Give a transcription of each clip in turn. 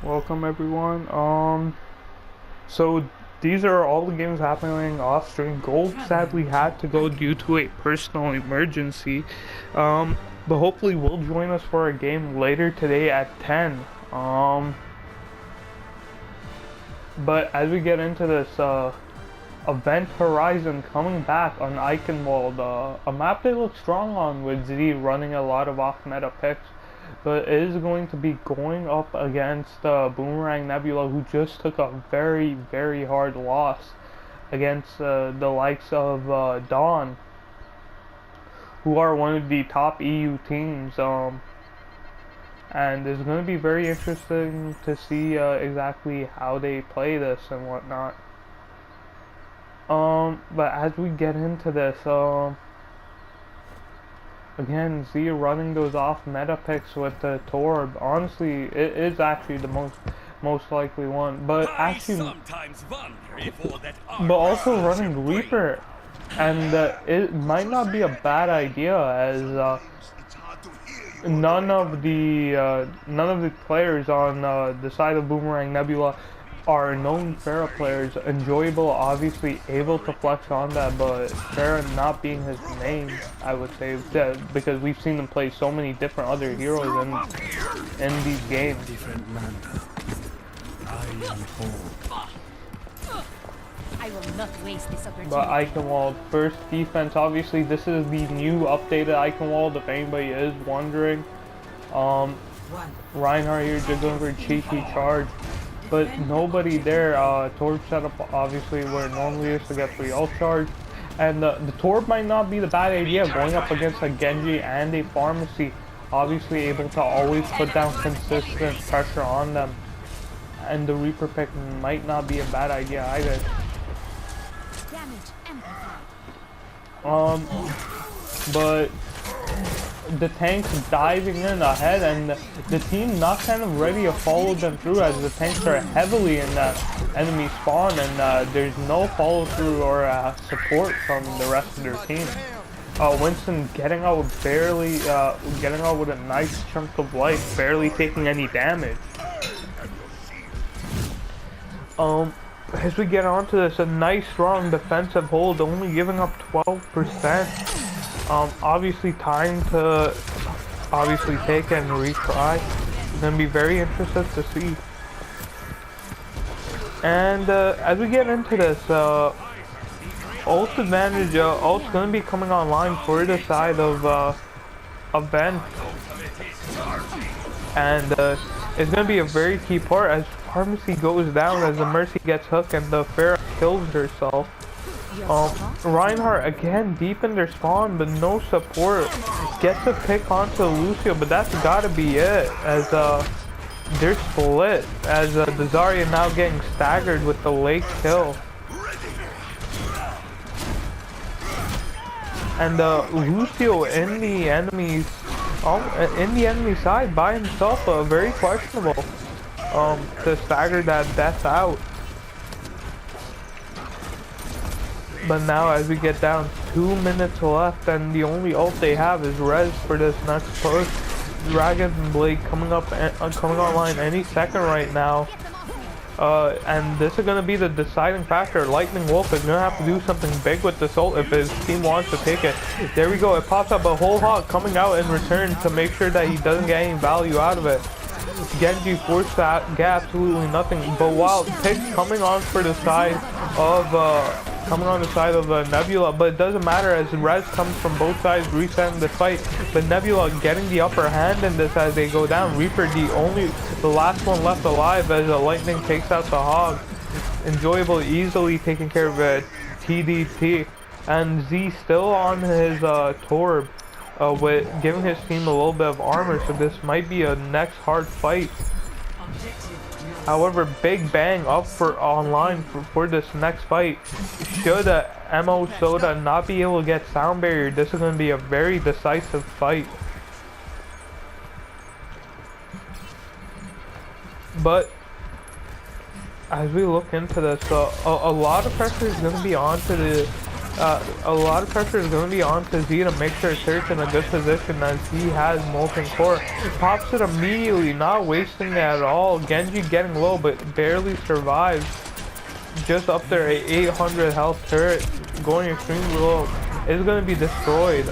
Welcome everyone. So these are all the games happening off stream. Gold sadly had to go due to a personal emergency. But hopefully will join us for a game later today at 10. But as we get into this, Event Horizon coming back on Eichenwald, a map they look strong on with Z running a lot of off-meta picks, but it is going to be going up against Boomerang Nebula, who just took a very, very hard loss against the likes of Dawn, who are one of the top EU teams. And it's going to be very interesting to see exactly how they play this and whatnot. But as we get into this, again, Z running those off meta picks with the Torb. Honestly, it is actually the most likely one. But actually, but also running Reaper, and it might not be a bad idea, as none of the players on the side of Boomerang Nebula are known Pharah players. Enjoyable, obviously able to flex on that, but Pharah not being his main, I would say, because we've seen him play so many different other heroes in these games. I will not waste this opportunity. But Eichenwald, first defense, obviously this is the new updated Eichenwald, if anybody is wondering. Reinhardt here just going for a cheeky charge, but nobody there. Torb setup obviously where normally is to get free ult charge, and the Torb might not be the bad idea going up against a Genji and a Pharmacy, obviously able to always put down consistent pressure on them, and the Reaper pick might not be a bad idea either. But the tanks diving in ahead, and the team not kind of ready to follow them through, as the tanks are heavily in that enemy spawn, and there's no follow through or support from the rest of their team. Winston getting out with getting out with a nice chunk of life, barely taking any damage. As we get onto this, a nice strong defensive hold, only giving up 12%. Obviously time to take and retry. It's gonna be very interested to see. And as we get into this, ult advantage, ult's gonna be coming online for the side of Event, and it's gonna be a very key part as Pharmacy goes down, as the Mercy gets hooked and the Pharah kills herself. Reinhardt again deep in their spawn, but no support. Gets a pick onto Lucio, but that's gotta be it, as they're split, as the Zarya now getting staggered with the late kill. And Lucio in the enemy side by himself, very questionable to stagger that death out. But now as we get down, 2 minutes left, and the only ult they have is Res for this next push. Dragon Blade coming online any second right now. And this is going to be the deciding factor. Lightning Wolf is going to have to do something big with this ult if his team wants to take it. There we go, it pops up, a whole hog coming out in return to make sure that he doesn't get any value out of it. Genji forced that, get absolutely nothing, but while picks coming on for the side of Nebula, but it doesn't matter as Res comes from both sides resetting the fight, but Nebula getting the upper hand in this as they go down. Reaper the last one left alive as Lightning takes out the hog. Enjoyable easily taking care of a TDT, and Z still on his Torb, with giving his team a little bit of armor, so this might be a next hard fight. However, Big Bang up for online for this next fight. Should MO Soda not be able to get sound barrier, this is going to be a very decisive fight. But as we look into this, a lot of pressure is going to be onto the a lot of pressure is going to be on to Z to make sure Turret's in a good position as he has Molten Core. Pops it immediately, not wasting it at all. Genji getting low but barely survives. Just up there, a 800 health turret going extremely low. Is going to be destroyed.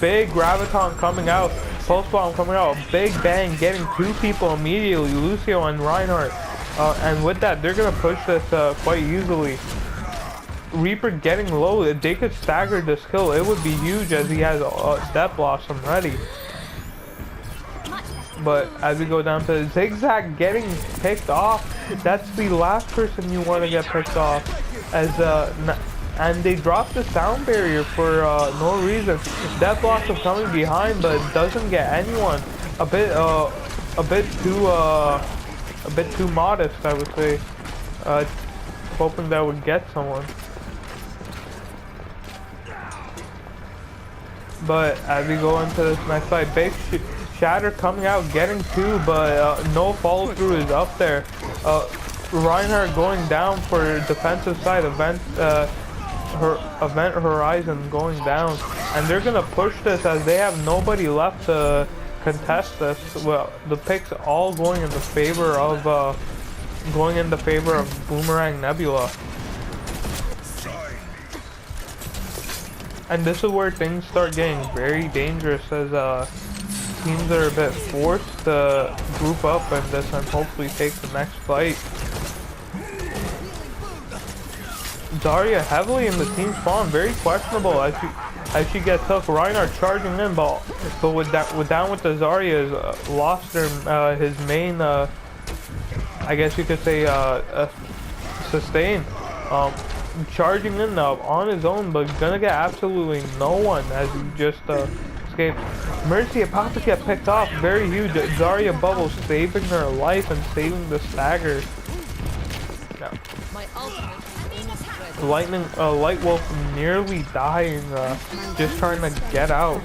Big Graviton coming out. Pulse Bomb coming out. Big Bang getting 2 people immediately. Lucio and Reinhardt. And with that, they're going to push this quite easily. Reaper getting low. If they could stagger this kill, it would be huge as he has Death Blossom ready. But as we go down to Zigzag getting picked off, that's the last person you want to get picked off. And they dropped the sound barrier for no reason. Death Blossom coming behind, but doesn't get anyone. A bit too modest, I would say. Hoping that would get someone. But as we go into this next fight, big Shatter coming out, getting 2, but no follow through is up there. Reinhardt going down for defensive side. Event Horizon going down, and they're gonna push this as they have nobody left to contest this. Well, the picks all going in the favor of Boomerang Nebula. And this is where things start getting very dangerous as teams are a bit forced to group up in this and hopefully take the next fight. Zarya heavily in the team spawn, very questionable as she gets hooked. Reinhardt charging in, but with down with the Zarya is lost his main, I guess you could say, sustain. Charging in on his own, but gonna get absolutely no one as he just escaped. Mercy about to get picked off, very huge. Zarya bubble saving her life and saving the stagger. No. Light Wolf nearly dying, just trying to get out.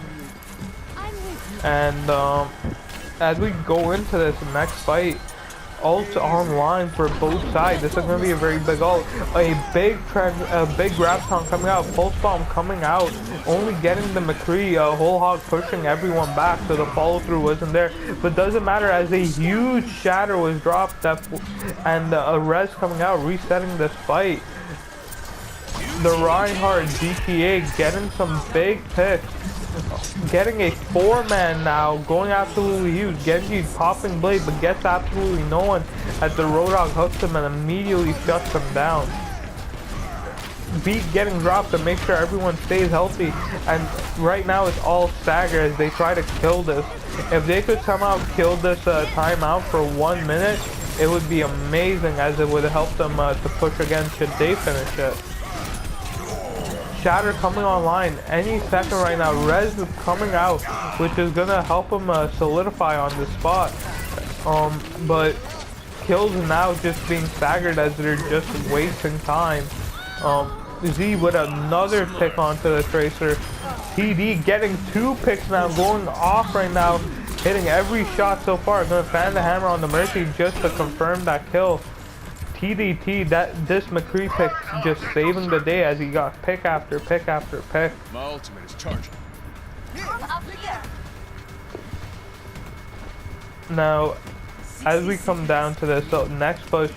And as we go into this next fight, ults online for both sides. This is going to be a very big ult. A big Graviton coming out, Pulse Bomb coming out, only getting the McCree, Whole Hog pushing everyone back, so the follow through wasn't there. But doesn't matter as a huge Shatter was dropped and a res coming out, resetting this fight. The Reinhardt GTA getting some big picks. Getting a 4-man now, going absolutely huge. Genji popping blade, but gets absolutely no one as the Roadhog hooks him and immediately shuts him down. Beat getting dropped to make sure everyone stays healthy, and right now it's all stagger as they try to kill this. If they could somehow kill this timeout for 1 minute, it would be amazing as it would help them to push again should they finish it. Shatter coming online any second right now. Rez is coming out, which is gonna help him solidify on the spot. But kills now just being staggered as they're just wasting time. Z with another pick onto the Tracer. TD getting 2 picks now, going off right now, hitting every shot so far. Gonna fan the hammer on the Mercy just to confirm that kill. TDT, this McCree pick just saving the day as he got pick after pick after pick. My ultimate is charging. Now, as we come down to this next push,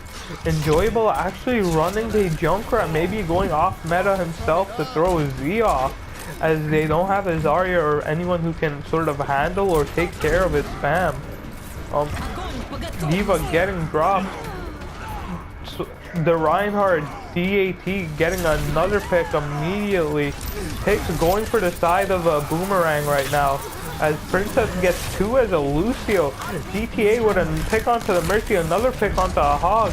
Enjoyable actually running the Junkrat, maybe going off meta himself to throw his Z off, as they don't have a Zarya or anyone who can sort of handle or take care of his spam. Diva getting dropped. So the Reinhardt DAT getting another pick immediately. Picks going for the side of a Boomerang right now, as Princess gets 2 as a Lucio. DTA with a pick onto the Mercy, another pick onto a Hog.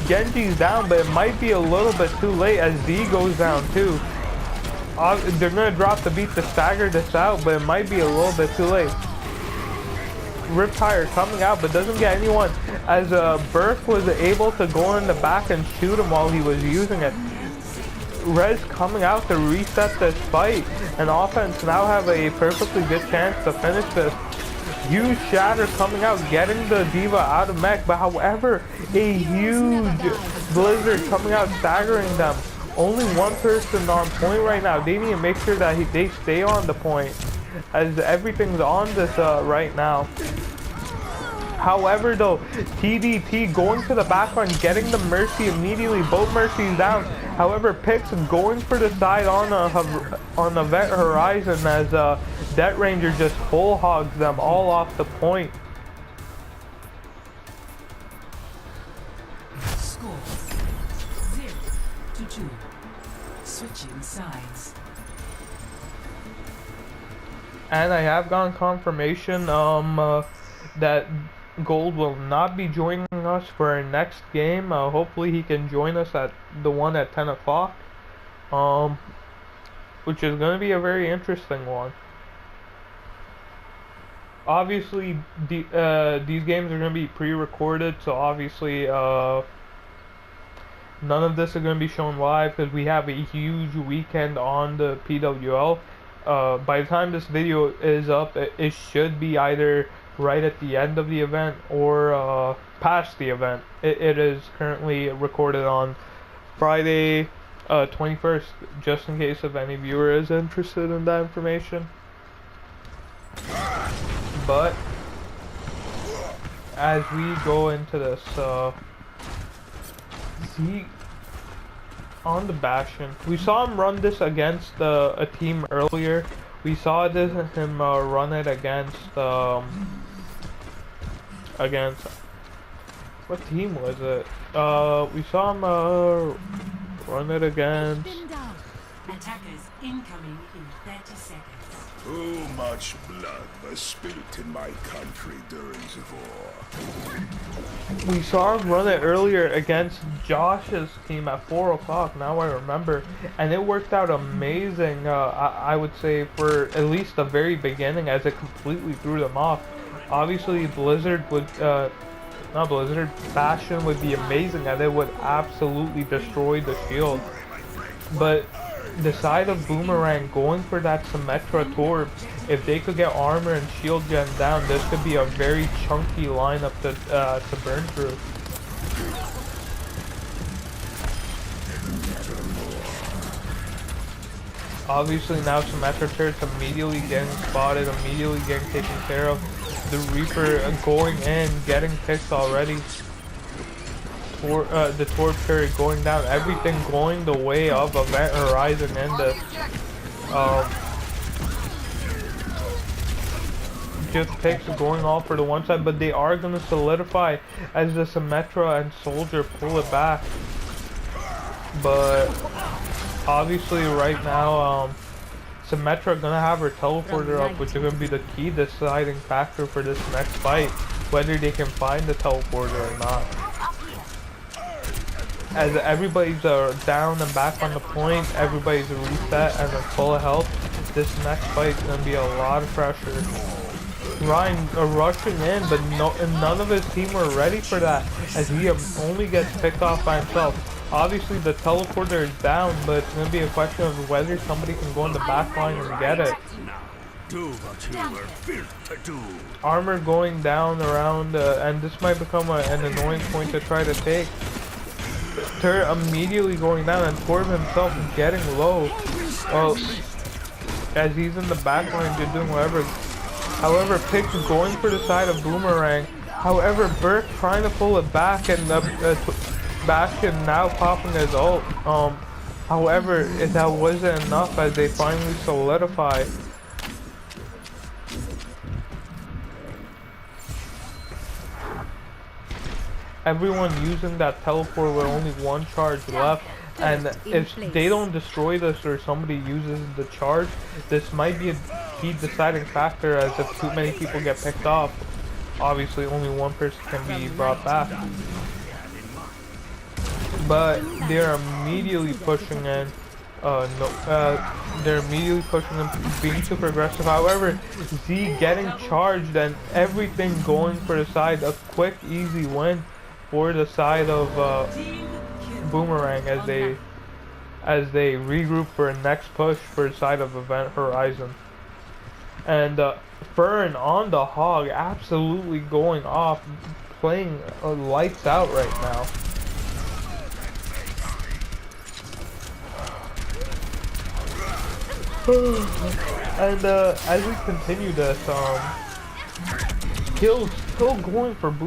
Genji's down, but it might be a little bit too late as Z goes down too. They're gonna drop the beat to stagger this out, but it might be a little bit too late. Riptire coming out, but doesn't get anyone, as Burke was able to go in the back and shoot him while he was using it. Rez coming out to reset this fight, and offense now have a perfectly good chance to finish this. Huge Shatter coming out, getting the Diva out of mech, but however, a huge Blizzard coming out, staggering them. Only one person on point right now. They need to make sure that they stay on the point, as everything's on this right now. However, though, TDT going to the backline, getting the Mercy immediately. Both Mercies down. However, Pix going for the side on Event Horizon, as Det Ranger just full hogs them all off the point. Score 0-2. Switching sides. And I have gotten confirmation that Gold will not be joining us for our next game. Hopefully he can join us at the one at 10 o'clock, which is going to be a very interesting one. Obviously, these games are going to be pre-recorded, so obviously none of this is going to be shown live because we have a huge weekend on the PWL. By the time this video is up, it should be either right at the end of the event or past the event. It is currently recorded on Friday 21st, just in case if any viewer is interested in that information. But as we go into this, see on the Bastion, we saw him run this against a team earlier. We saw him run it against what team was it? We saw him run it against. Attackers incoming in 30 seconds. Too much blood was spilt in my country during the war. We saw him run it earlier against Josh's team at 4 o'clock, now I remember. And it worked out amazing, I would say, for at least the very beginning, as it completely threw them off. Obviously, Bastion would be amazing, and it would absolutely destroy the shield. But the side of Boomerang going for that Symmetra Torb, if they could get armor and shield gen down, this could be a very chunky lineup to burn through. Obviously now Symmetra turrets immediately getting spotted, immediately getting taken care of. The Reaper going in, getting picked already. The Torb turret going down, everything going the way of Event Horizon in this. Just picks going all for the one side, but they are going to solidify as the Symmetra and Soldier pull it back. But obviously right now, Symmetra going to have her teleporter up, which is going to be the key deciding factor for this next fight, whether they can find the teleporter or not. As everybody's down and back on the point, everybody's reset and they're full of health, this next fight is going to be a lot of pressure. Ryan rushing in, but none of his team were ready for that, as he only gets picked off by himself. Obviously the teleporter is down, but it's going to be a question of whether somebody can go in the back line and get it. Armor going down around, and this might become an annoying point to try to take. Turret immediately going down, and Torb himself getting low. As he's in the back line, just doing whatever. However, Pix going for the side of Boomerang. However, Burke trying to pull it back, and Bastion now popping his ult. However, that wasn't enough as they finally solidify. Everyone using that teleport with only one charge left, and if they don't destroy this or somebody uses the charge, this might be a key deciding factor, as if too many people get picked off, obviously only one person can be brought back. But they're immediately pushing in. They're immediately pushing in, being super aggressive. However, Z getting charged and everything going for the side. A quick, easy win for the side of Boomerang as they regroup for a next push for the side of Event Horizon. And Fern on the hog, absolutely going off, playing lights out right now. And as we continue this, Kill's still going for Boomerang.